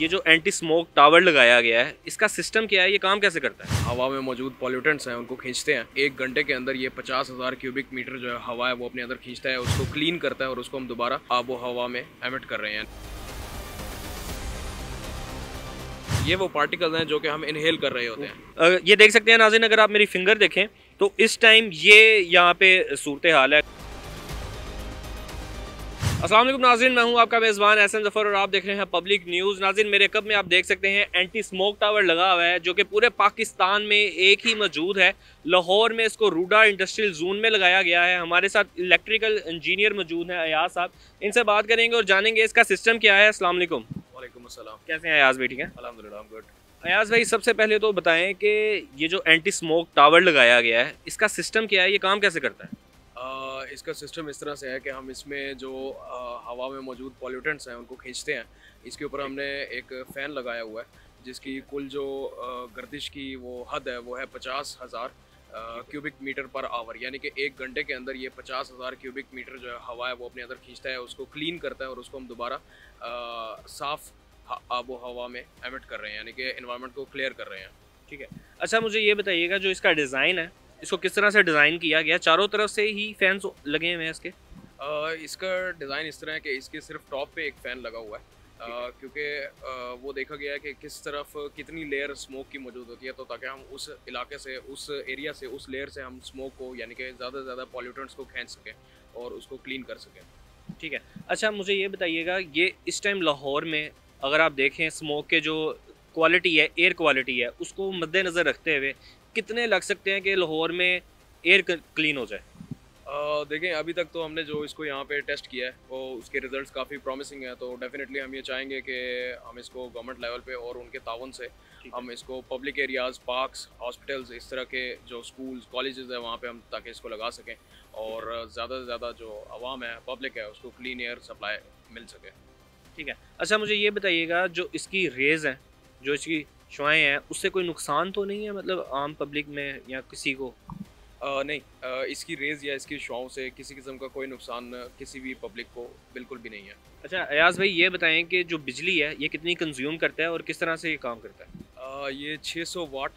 ये जो anti smoke tower लगाया गया है, इसका सिस्टम क्या है, ये काम कैसे करता है? हवा में मौजूद पॉल्यूटेंट्स हैं उनको खींचते हैं। 1 घंटे के अंदर ये 50,000 क्यूबिक मीटर जो है हवा है वो अपने अंदर खींचता है, उसको क्लीन करता है और उसको हम दोबारा आबो हवा में एमिट कर रहे हैं। ये वो पार्टिकल्स हैं जो कि हम इनहेल कर रहे होते हैं। ये देख सकते हैं नाज़रीन, अगर आप मेरी फिंगर देखें तो इस टाइम ये यहाँ पे सूरत हाल है। अस्सलाम वालेकुम नाज़रीन, मैं हूँ आपका मेज़बान एहसन ज़फ़र और आप देख रहे हैं पब्लिक न्यूज़। नाज़रीन, मेरे कब में आप देख सकते हैं एंटी स्मोक टावर लगा हुआ है जो कि पूरे पाकिस्तान में एक ही मौजूद है। लाहौर में इसको रूडा इंडस्ट्रियल जोन में लगाया गया है। हमारे साथ इलेक्ट्रिकल इंजीनियर मौजूद हैं अयाज साहब, इनसे बात करेंगे और जानेंगे इसका सिस्टम क्या है। अस्सलाम वालेकुम। वालेकुम अस्सलाम। कैसे हैं अयाज भाई? ठीक है अल्हम्दुलिल्लाह, गुड। अयाज भाई, सबसे पहले तो बताएं कि ये जो एंटी स्मोक टावर लगाया गया है, इसका सिस्टम क्या है, ये काम कैसे करता है? इसका सिस्टम इस तरह से है कि हम इसमें जो हवा में मौजूद पॉल्यूटेंट्स हैं उनको खींचते हैं। इसके ऊपर हमने एक फ़ैन लगाया हुआ है जिसकी कुल जो गर्दिश की वो हद है वो है 50,000 क्यूबिक मीटर पर आवर, यानी कि 1 घंटे के अंदर ये 50,000 क्यूबिक मीटर जो है हवा है वो अपने अंदर खींचता है, उसको क्लीन करता है और उसको हम दोबारा साफ़ आबो हवा में एमिट कर रहे हैं, यानी कि एनवायरनमेंट को क्लियर कर रहे हैं। ठीक है। अच्छा, मुझे ये बताइएगा जो इसका डिज़ाइन है, इसको किस तरह से डिज़ाइन किया गया? चारों तरफ से ही फैंस लगे हुए हैं इसके? इसका डिज़ाइन इस तरह है कि इसके सिर्फ टॉप पे एक फ़ैन लगा हुआ है, क्योंकि वो देखा गया है कि किस तरफ कितनी लेयर स्मोक की मौजूद होती है, तो ताकि हम उस इलाके से, उस एरिया से, उस लेयर से हम स्मोक को यानी कि ज़्यादा से ज़्यादा पॉल्यूटेंट्स को खींच सकें और उसको क्लीन कर सकें। ठीक है। अच्छा, मुझे ये बताइएगा, ये इस टाइम लाहौर में अगर आप देखें स्मोक के जो क्वालिटी है, एयर क्वालिटी है, उसको मद्देनज़र रखते हुए कितने लग सकते हैं कि लाहौर में एयर क्लीन हो जाए? देखें, अभी तक तो हमने जो इसको यहाँ पे टेस्ट किया है वो उसके रिज़ल्ट्स काफ़ी प्रॉमिसिंग हैं, तो डेफिनेटली हम ये चाहेंगे कि हम इसको गवर्नमेंट लेवल पे और उनके ताउन से हम इसको पब्लिक एरियाज़, पार्क्स, हॉस्पिटल्स, इस तरह के जो स्कूल्स, कॉलेजेस हैं वहाँ पे हम ताकि इसको लगा सकें और ज़्यादा से ज़्यादा जो आवाम है, पब्लिक है, उसको क्लीन एयर सप्लाई मिल सके। ठीक है। अच्छा, मुझे ये बताइएगा जो इसकी रेज़ हैं, जो इसकी शुआएँ हैं, उससे कोई नुकसान तो नहीं है, मतलब आम पब्लिक में या किसी को? नहीं, इसकी रेज़ या इसकी शॉव से किसी किस्म का कोई नुकसान किसी भी पब्लिक को बिल्कुल भी नहीं है। अच्छा अयाज़ भाई, ये बताएं कि जो बिजली है ये कितनी कंज्यूम करता है और किस तरह से ये काम करता है? ये 600 वाट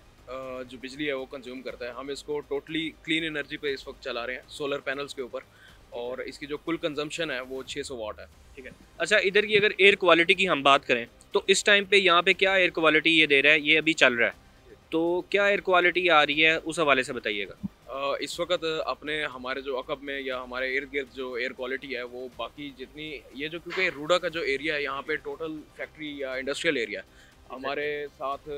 जो बिजली है वो कंज्यूम करता है। हम इसको टोटली क्लीन एनर्जी पे इस वक्त चला रहे हैं, सोलर पैनल्स के ऊपर, और इसकी जो कुल कंजम्पशन है वो 600 वाट है। ठीक है। अच्छा, इधर की अगर एयर क्वालिटी की हम बात करें तो इस टाइम पे यहाँ पे क्या एयर क्वालिटी ये दे रहा है, ये अभी चल रहा है, तो क्या एयर क्वालिटी आ रही है, उस हवाले से बताइएगा। इस वक्त अपने हमारे जो अकब में या हमारे इर्द गिर्द जो एयर क्वालिटी है वो बाकी जितनी ये जो, क्योंकि रूडा का जो एरिया है यहाँ पे टोटल फैक्ट्री या इंडस्ट्रियल एरिया है, हमारे साथ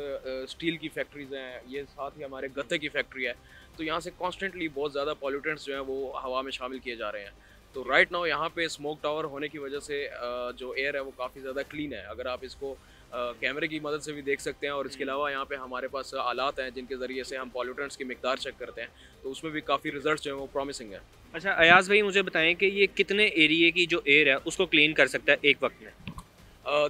स्टील की फैक्ट्रीज़ हैं, ये साथ ही हमारे गत्ते की फैक्ट्री है, तो यहाँ से कॉन्स्टेंटली बहुत ज़्यादा पॉल्यूटेंट्स जो हैं वो हवा में शामिल किए जा रहे हैं। तो राइट नाउ यहाँ पे स्मोक टावर होने की वजह से जो एयर है वो काफ़ी ज़्यादा क्लीन है। अगर आप इसको कैमरे की मदद से भी देख सकते हैं, और इसके अलावा यहाँ पे हमारे पास आलात हैं जिनके ज़रिए से हम पॉल्यूटेंट्स की मिकदार चेक करते हैं, तो उसमें भी काफ़ी रिजल्ट्स जो हैं वो प्रॉमिसिंग है। अच्छा अयाज़ भाई, मुझे बताएं कि ये कितने एरिए की जो एयर है उसको क्लीन कर सकता है एक वक्त में?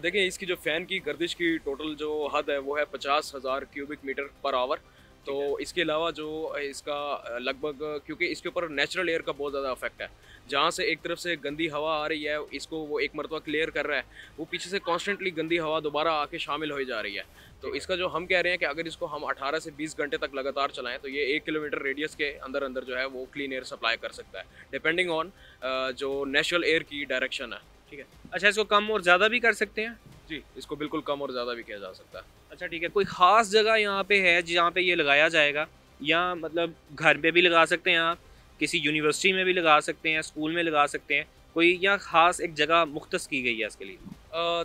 देखें, इसकी जो फ़ैन की गर्दिश की टोटल जो हद है वो है 50,000 क्यूबिक मीटर पर आवर। तो इसके अलावा जो इसका लगभग, क्योंकि इसके ऊपर नेचुरल एयर का बहुत ज़्यादा इफेक्ट है, जहाँ से एक तरफ से गंदी हवा आ रही है, इसको वो एक मरतबा क्लियर कर रहा है, वो पीछे से कॉन्स्टेंटली गंदी हवा दोबारा आके शामिल हो जा रही है। तो इसका जो हम कह रहे हैं कि अगर इसको हम 18 से 20 घंटे तक लगातार चलाएं तो ये 1 किलोमीटर रेडियस के अंदर अंदर जो है वो क्लीन एयर सप्लाई कर सकता है, डिपेंडिंग ऑन जो नेचुरल एयर की डायरेक्शन है। ठीक है। अच्छा, इसको कम और ज़्यादा भी कर सकते हैं? जी, इसको बिल्कुल कम और ज़्यादा भी किया जा सकता है। अच्छा ठीक है। कोई ख़ास जगह यहाँ पे है जहाँ पे ये लगाया जाएगा, या मतलब घर पे भी लगा सकते हैं आप, किसी यूनिवर्सिटी में भी लगा सकते हैं, स्कूल में लगा सकते हैं, कोई या ख़ास एक जगह मुख्तस की गई है इसके लिए?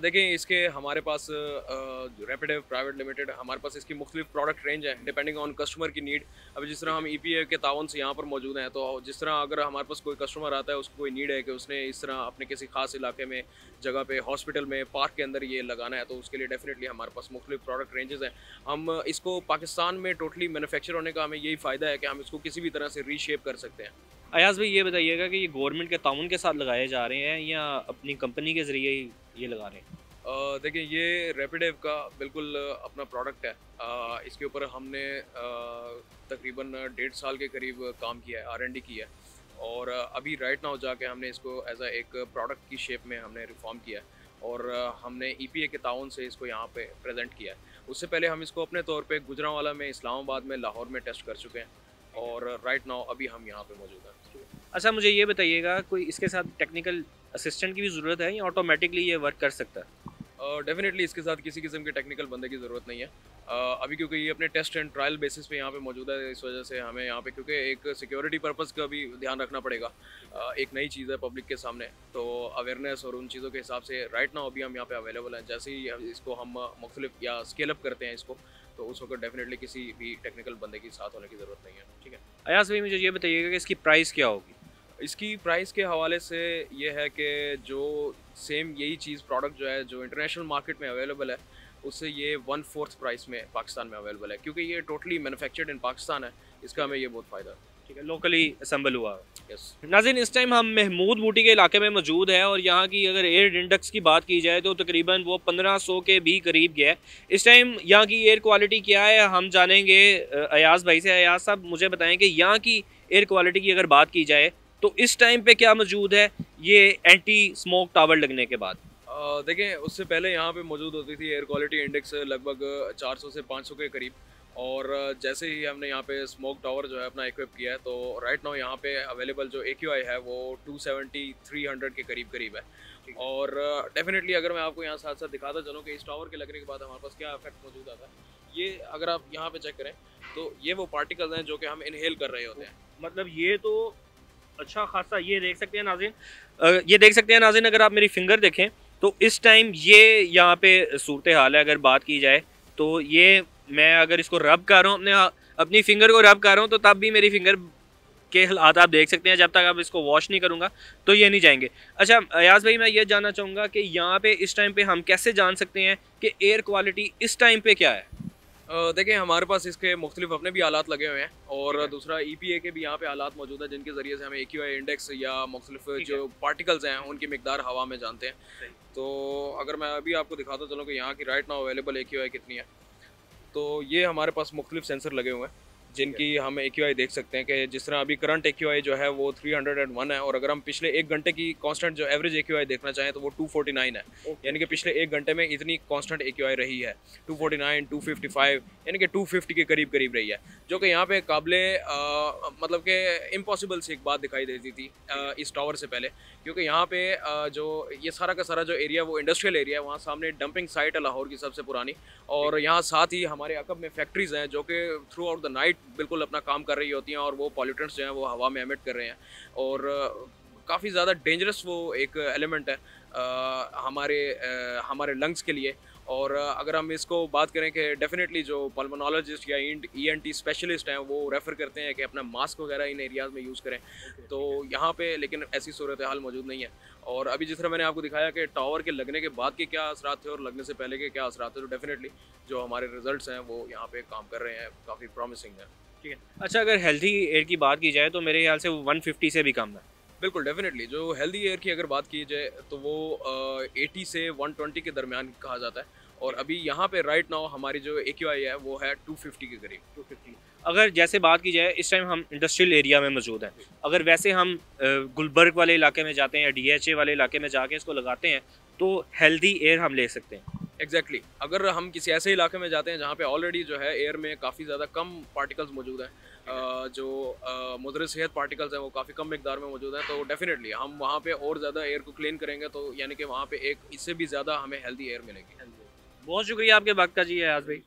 देखें, इसके हमारे पास रैपिडेव प्राइवेट लिमिटेड, हमारे पास इसकी मुख्तलिफ प्रोडक्ट रेंज है डिपेंडिंग ऑन कस्टमर की नीड। अभी जिस तरह हम EPA के ताउन से यहाँ पर मौजूद हैं, तो जिस तरह अगर हमारे पास कोई कस्टमर आता है, उसको कोई नीड है कि उसने इस तरह अपने किसी खास इलाके में, जगह पे, हॉस्पिटल में, पार्क के अंदर ये लगाना है, तो उसके लिए डेफिनेटली हमारे पास मुख्तलिफ प्रोडक्ट रेंजेस हैं। हम इसको पाकिस्तान में टोटली मैन्युफैक्चर होने का हमें यही फ़ायदा है कि हम इसको किसी भी तरह से रीशेप कर सकते हैं। अयाज़ भाई, ये बताइएगा कि ये गवर्नमेंट के ताउन के साथ लगाए जा रहे हैं या अपनी कंपनी के ज़रिए ही ये लगा रहे हैं? देखिए, ये रैपिडेव का बिल्कुल अपना प्रोडक्ट है। इसके ऊपर हमने तकरीबन 1.5 साल के करीब काम किया है, R&D की है, और अभी राइट नाउ जाके हमने इसको एज एक प्रोडक्ट की शेप में हमने रिफॉर्म किया है, और हमने EPA के ताउन से इसको यहाँ पे प्रेजेंट किया है। उससे पहले हम इसको अपने तौर पे गुजरांवाला में, इस्लामाबाद में, लाहौर में टेस्ट कर चुके हैं और राइट नाउ अभी हम यहाँ पे मौजूद हैं। अच्छा, मुझे ये बताइएगा, कोई इसके साथ टेक्निकल असिस्टेंट की भी ज़रूरत है या ऑटोमेटिकली ये वर्क कर सकता है? डेफिनेटली इसके साथ किसी किस्म के टेक्निकल बंदे की ज़रूरत नहीं है अभी, क्योंकि ये अपने टेस्ट एंड ट्रायल बेसिस पे यहाँ पे मौजूद है। इस वजह से हमें यहाँ पे, क्योंकि एक सिक्योरिटी पर्पज़ का भी ध्यान रखना पड़ेगा, एक नई चीज़ है पब्लिक के सामने, तो अवेयरनेस और उन चीज़ों के हिसाब से राइट नाउ अभी हम यहाँ पे अवेलेबल हैं। जैसे ही इसको हम मुख्तलिफ या स्केल अप करते हैं इसको, तो उस वक्त डेफिनेटली किसी भी टेक्निकल बंदे की साथ होने की ज़रूरत नहीं है। ठीक है अयाज भाई, मुझे ये बताइएगा कि इसकी प्राइस क्या होगी? इसकी प्राइस के हवाले से ये है कि जो सेम यही चीज़ प्रोडक्ट जो है जो इंटरनेशनल मार्केट में अवेलेबल है, उससे ये 1/4 प्राइस में पाकिस्तान में अवेलेबल है, क्योंकि ये टोटली मैन्युफैक्चर्ड इन पाकिस्तान है। इसका हमें ये बहुत फ़ायदा है। ठीक है, लोकली असेंबल हुआ है। यस नाज़रीन, इस टाइम हम महमूद बूटी के इलाके में मौजूद है और यहाँ की अगर एयर इंडेक्स की बात की जाए तो तकरीबन वो 1500 के भी करीब गया है। इस टाइम यहाँ की एयर क्वालिटी क्या है हम जानेंगे अयाज भाई से। अयाज साहब, मुझे बताएं कि यहाँ की एयर क्वालिटी की अगर बात की जाए तो इस टाइम पे क्या मौजूद है ये एंटी स्मोक टावर लगने के बाद? देखें, उससे पहले यहाँ पे मौजूद होती थी एयर क्वालिटी इंडेक्स लगभग 400 से 500 के करीब, और जैसे ही हमने यहाँ पे स्मोक टावर जो है अपना इक्विप किया है, तो राइट नाउ यहाँ पे अवेलेबल जो AQI है वो 270-300 के करीब है। और डेफिनेटली अगर मैं आपको यहाँ साथ साथ दिखाता चलूँ कि इस टावर के लगने के बाद हमारे पास क्या इफेक्ट मौजूद आता है, ये अगर आप यहाँ पे चेक करें तो ये वो पार्टिकल्स हैं जो कि हम इनहेल कर रहे होते हैं। मतलब ये तो अच्छा खासा, ये देख सकते हैं नाज़रीन, ये देख सकते हैं नाज़रीन, अगर आप मेरी फिंगर देखें तो इस टाइम ये यहाँ पे सूरत हाल है। अगर बात की जाए तो ये मैं अगर इसको रब कर रहा हूँ, अपनी फिंगर को रब कर रहा हूँ, तो तब भी मेरी फिंगर के हालात आप देख सकते हैं। जब तक आप इसको वॉश नहीं करूँगा तो ये नहीं जाएंगे। अच्छा अयाज भाई, मैं ये जानना चाहूँगा कि यहाँ पे इस टाइम पे हम कैसे जान सकते हैं कि एयर क्वालिटी इस टाइम पे क्या है? देखें, हमारे पास इसके मुख्तलिफ अपने भी आलात लगे हुए हैं, और दूसरा EPA के भी यहाँ पे आलात मौजूद हैं जिनके ज़रिए से हमें AQI इंडेक्स या मुख्तलिफ जो पार्टिकल्स हैं उनकी मिकदार हवा में जानते हैं। तो अगर मैं अभी आपको दिखाता चलूँ कि यहाँ की राइट नाउ अवेलेबल AQI कितनी है, तो ये हमारे पास मुख्तलिफ सेंसर लगे हुए हैं जिनकी हम AQI देख सकते हैं कि जिस तरह अभी करंट AQI जो है वो 301 है, और अगर हम पिछले एक घंटे की कांस्टेंट जो एवरेज AQI देखना चाहें तो वो 249 है। यानी कि पिछले एक घंटे में इतनी कांस्टेंट AQI रही है 249, 255, यानी कि 250 के करीब रही है, जो कि यहाँ पे काबिले मतलब कि इम्पॉसिबल सी एक बात दिखाई देती थी इस टावर से पहले, क्योंकि यहाँ पे जो ये सारा का सारा जो एरिया वो इंडस्ट्रियल एरिया है, वहाँ सामने डंपिंग साइट है लाहौर की सबसे पुरानी, और यहाँ साथ ही हमारे अकब में फैक्ट्रीज़ हैं जो कि थ्रू आउट द नाइट बिल्कुल अपना काम कर रही होती हैं, और वो पॉल्यूटेंट्स जो हैं वो हवा में एमिट कर रहे हैं, और काफ़ी ज़्यादा डेंजरस वो एक एलिमेंट है हमारे लंग्स के लिए। और अगर हम इसको बात करें कि डेफिनेटली जो पल्मोनोलॉजिस्ट या ENT स्पेशलिस्ट हैं वो रेफ़र करते हैं कि अपना मास्क वगैरह इन एरियाज़ में यूज़ करें, तो यहाँ पे लेकिन ऐसी सूरत हाल मौजूद नहीं है। और अभी जिस तरह मैंने आपको दिखाया कि टावर के लगने के बाद के क्या असरात थे और लगने से पहले के क्या असरात थे, तो डेफिनेटली जो हमारे रिजल्ट्स हैं वो यहाँ पे काम कर रहे हैं, काफ़ी प्रॉमिसिंग है। ठीक है। अच्छा, अगर हेल्थी एयर की बात की जाए तो मेरे ख्याल से वो 150 से भी कम है। बिल्कुल, डेफिनेटली जो हेल्दी एयर की अगर बात की जाए तो वो 80 से 120 के दरमियान कहा जाता है, और अभी यहाँ पे राइट नाउ हमारी जो AQI है वो है 250 के करीब। 250। अगर जैसे बात की जाए, इस टाइम हम इंडस्ट्रियल एरिया में मौजूद हैं, अगर वैसे हम गुलबर्ग वाले इलाके में जाते हैं या DHA वाले इलाके में जाके इसको लगाते हैं तो हेल्दी एयर हम ले सकते हैं। एग्जैक्टली अगर हम किसी ऐसे इलाके में जाते हैं जहाँ पे ऑलरेडी जो है एयर में काफ़ी ज़्यादा कम पार्टिकल्स मौजूद हैं, जो मुदर सेहत पार्टिकल्स हैं वो काफ़ी कम मिकदार में मौजूद हैं, तो डेफिनेटली हम वहाँ पे और ज़्यादा एयर को क्लीन करेंगे, तो यानी कि वहाँ पे एक इससे भी ज़्यादा हमें हेल्दी एयर मिलेगी। बहुत शुक्रिया आपके वक्त का जी अयाज भाई।